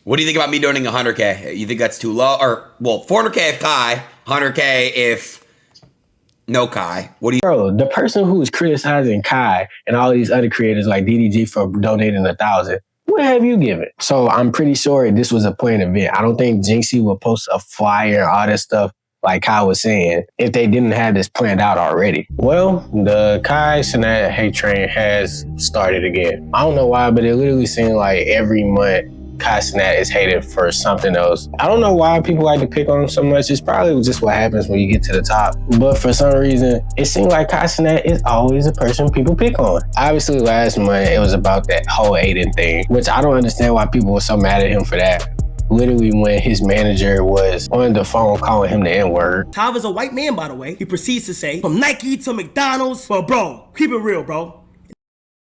What do you think about me donating 100K? You think that's too low? Or, well, 400K if Kai, 100K if no Kai. What do you... Bro, the person who's criticizing Kai and all these other creators like DDG for donating 1,000, what have you given? So I'm pretty sure this was a planned event. I don't think jynxzi would post a flyer and all this stuff like Kai was saying if they didn't have this planned out already. Well, the Kai Cenat hate train has started again. I don't know why, but it literally seems like every month Kai Cenat is hated for something else. I don't know why people like to pick on him so much. It's probably just what happens when you get to the top. But for some reason, it seems like Kai Cenat is always a person people pick on. Obviously, last month, it was about that whole Aiden thing, which I don't understand why people were so mad at him for that. Literally when his manager was on the phone calling him the N-word. Tav is a white man, by the way. He proceeds to say, from Nike to McDonald's. But bro, keep it real, bro.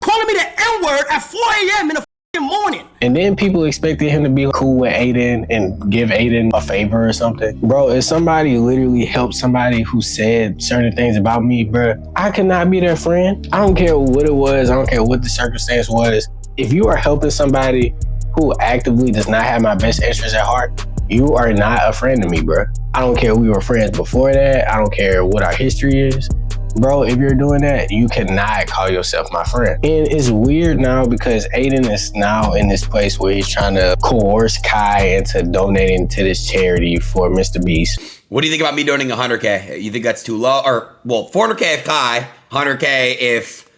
Calling me the N-word at 4 a.m. in the morning. And then people expected him to be cool with Aiden and give Aiden a favor or something. Bro, if somebody literally helped somebody who said certain things about me, bro, I cannot be their friend. I don't care what it was. I don't care what the circumstance was. If you are helping somebody who actively does not have my best interest at heart, you are not a friend to me, bro. I don't care if we were friends before that. I don't care what our history is. Bro, if you're doing that, you cannot call yourself my friend. And it's weird now because Aiden is now in this place where he's trying to coerce Kai into donating to this charity for Mr. Beast. What do you think about me donating 100K? You think that's too low? Or, well, 400K if Kai, 100K if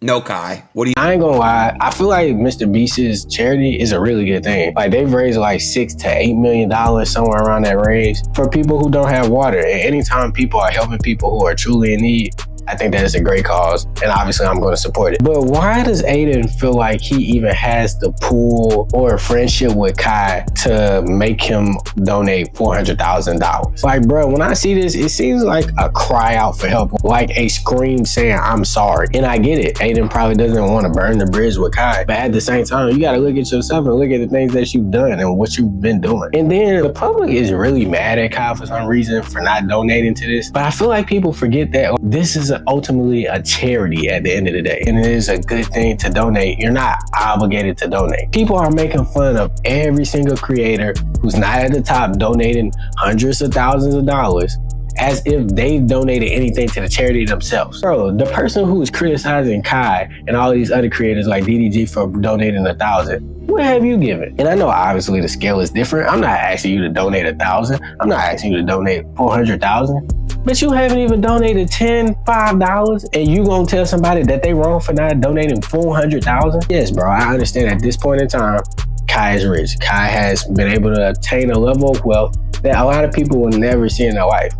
no Kai. What do you... I ain't gonna lie. I feel like Mr. Beast's charity is a really good thing. Like, they've raised like $6 to $8 million, somewhere around that range, for people who don't have water. And anytime people are helping people who are truly in need, I think that is a great cause, and obviously I'm going to support it. But why does Aiden feel like he even has the pull or friendship with Kai to make him donate $400,000? Like, bro, when I see this, it seems like a cry out for help, like a scream saying, I'm sorry. And I get it. Aiden probably doesn't want to burn the bridge with Kai, but at the same time, you got to look at yourself and look at the things that you've done and what you've been doing. And then the public is really mad at Kai for some reason for not donating to this. But I feel like people forget that this is ultimately a charity at the end of the day, and it is a good thing to donate. You're not obligated to donate. People are making fun of every single creator who's not at the top donating hundreds of thousands of dollars as if they've donated anything to the charity themselves. Bro, the person who is criticizing Kai and all these other creators like DDG for donating 1,000, what have you given? And I know obviously the scale is different. I'm not asking you to donate 1,000. I'm not asking you to donate 400,000. But you haven't even donated $10, $5, and you gonna tell somebody that they wrong for not donating 400,000? Yes, bro, I understand at this point in time, Kai is rich. Kai has been able to attain a level of wealth that a lot of people will never see in their life.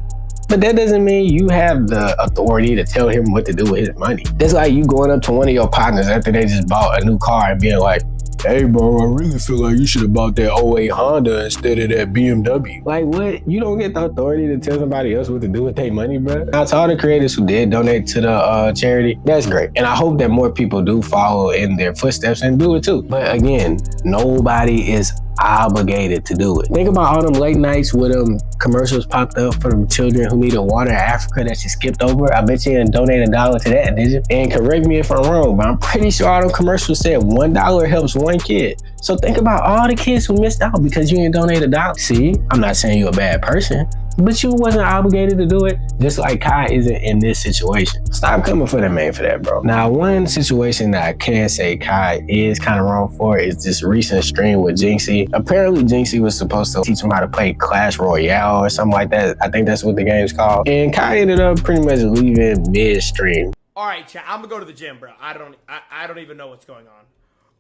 But that doesn't mean you have the authority to tell him what to do with his money. It's like you going up to one of your partners after they just bought a new car and being like, hey, bro, I really feel like you should have bought that '08 Honda instead of that BMW. Like, what? You don't get the authority to tell somebody else what to do with their money, bro? Now, to all the creators who did donate to the charity, that's great. And I hope that more people do follow in their footsteps and do it too. But again, nobody is obligated to do it. Think about all them late nights where them commercials popped up for them children who needed water in Africa that you skipped over. I bet you didn't donate $1 to that, did you? And correct me if I'm wrong, but I'm pretty sure all them commercials said $1 helps one kid. So think about all the kids who missed out because you didn't donate $1. See, I'm not saying you're a bad person, but you wasn't obligated to do it, just like Kai isn't in this situation. Stop coming for the man for that, bro. Now, one situation that I can say Kai is kind of wrong for is this recent stream with jynxzi. Apparently, jynxzi was supposed to teach him how to play Clash Royale or something like that. I think that's what the game's called. And Kai ended up pretty much leaving mid-stream. All right, chat, I'm gonna go to the gym, bro. I don't even know what's going on.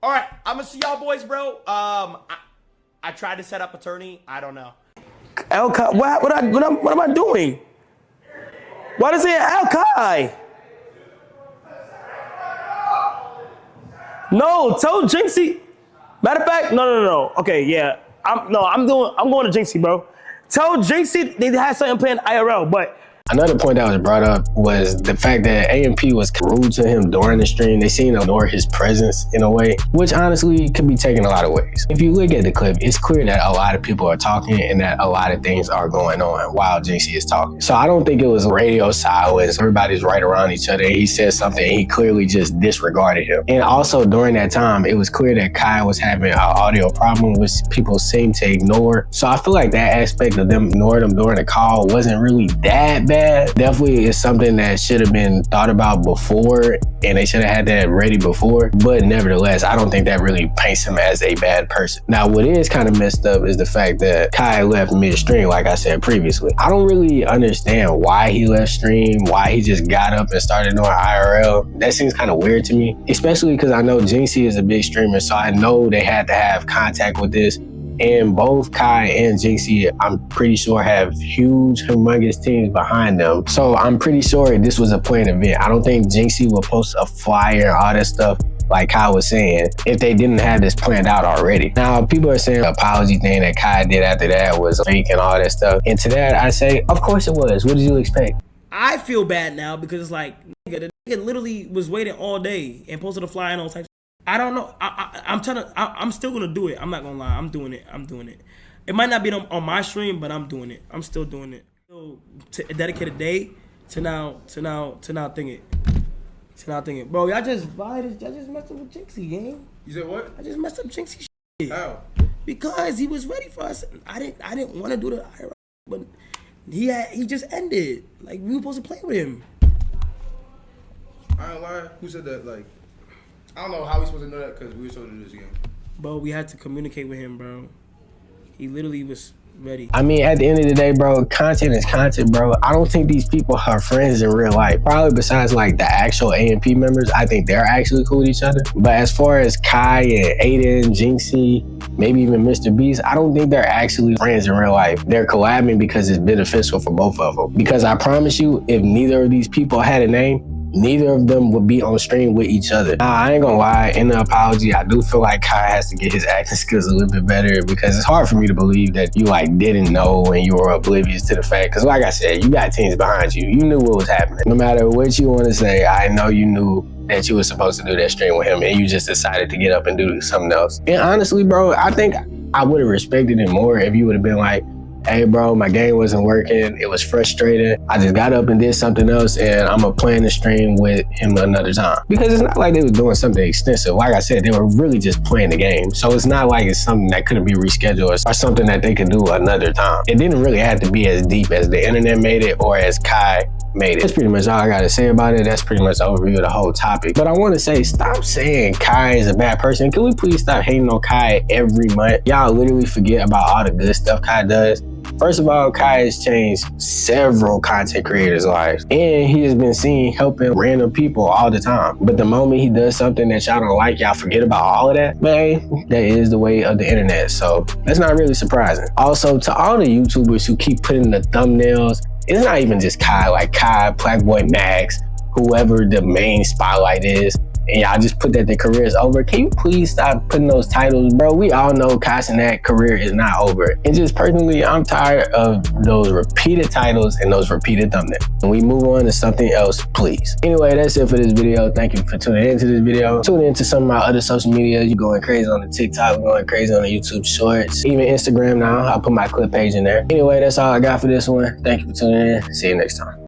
All right, I'm gonna see y'all boys, bro. I tried to set up attorney. I don't know. Al-Kai, what am I doing? Why does it say Al-Kai? No, tell jynxzi. Matter of fact, no. Okay, yeah. I'm going to jynxzi, bro. Tell jynxzi they had something planned IRL, but Another point that was brought up was the fact that AMP was rude to him during the stream. They seemed to ignore his presence in a way, which honestly could be taken a lot of ways. If you look at the clip, it's clear that a lot of people are talking and that a lot of things are going on while jynxzi is talking. So I don't think it was radio silence. Everybody's right around each other. He said something and he clearly just disregarded him. And also during that time, it was clear that Kai was having an audio problem, which people seem to ignore. So I feel like that aspect of them ignoring him during the call wasn't really that bad. Definitely is something that should have been thought about before, and they should have had that ready before. But nevertheless, I don't think that really paints him as a bad person. Now, what is kind of messed up is the fact that Kai left midstream, like I said previously. I don't really understand why he left stream, why he just got up and started doing IRL. That seems kind of weird to me, especially because I know jynxzi is a big streamer, so I know they had to have contact with this. And both Kai and jynxzi, I'm pretty sure, have huge, humongous teams behind them. So I'm pretty sure this was a planned event. I don't think jynxzi will post a flyer and all that stuff like Kai was saying if they didn't have this planned out already. Now, people are saying the apology thing that Kai did after that was fake and all that stuff. And to that, I say, of course it was. What did you expect? I feel bad now because it's like, nigga, the nigga literally was waiting all day and posted a flyer and all types. I don't know. I'm still gonna do it. I'm not gonna lie. I'm doing it. It might not be on my stream, but I'm doing it. I'm still doing it. So to dedicate a day to now thinking. Bro, y'all just messed up with jynxzi, gang. You said what? I just messed up jynxzi shit. How? Because he was ready for us. I didn't want to do the IRL, but he just ended. Like, we were supposed to play with him. I ain't lying. Who said that? Like, I don't know how we supposed to know that because we were supposed to do this again. Bro, we had to communicate with him, bro. He literally was ready. I mean, at the end of the day, bro, content is content, bro. I don't think these people are friends in real life. Probably besides like the actual AMP members, I think they're actually cool with each other. But as far as Kai and Aiden, jynxzi, maybe even Mr. Beast, I don't think they're actually friends in real life. They're collabing because it's beneficial for both of them. Because I promise you, if neither of these people had a name, neither of them would be on stream with each other. Now, I ain't gonna lie, in the apology, I do feel like Kai has to get his acting skills a little bit better because it's hard for me to believe that you like didn't know and you were oblivious to the fact. Because like I said, you got teams behind you. You knew what was happening. No matter what you want to say, I know you knew that you were supposed to do that stream with him and you just decided to get up and do something else. And honestly, bro, I think I would have respected it more if you would have been like, hey bro, my game wasn't working. It was frustrating. I just got up and did something else and I'm gonna plan the stream with him another time. Because it's not like they were doing something extensive. Like I said, they were really just playing the game. So it's not like it's something that couldn't be rescheduled or something that they could do another time. It didn't really have to be as deep as the internet made it or as Kai made it. That's pretty much all I gotta say about it. That's pretty much the overview of the whole topic. But I wanna say, stop saying Kai is a bad person. Can we please stop hating on Kai every month? Y'all literally forget about all the good stuff Kai does. First of all, Kai has changed several content creators' lives, and he has been seen helping random people all the time. But the moment he does something that y'all don't like, y'all forget about all of that. But hey, that is the way of the internet, so that's not really surprising. Also, to all the YouTubers who keep putting the thumbnails, it's not even just Kai, like Kai, Blackboy Max, whoever the main spotlight is, and y'all just put that their career is over. Can you please stop putting those titles? Bro, we all know Cenat career is not over. And just personally, I'm tired of those repeated titles and those repeated thumbnails. And we move on to something else, please. Anyway, that's it for this video. Thank you for tuning into this video. Tune into some of my other social media. You're going crazy on the TikTok, going crazy on the YouTube Shorts, even Instagram now. I'll put my clip page in there. Anyway, that's all I got for this one. Thank you for tuning in. See you next time.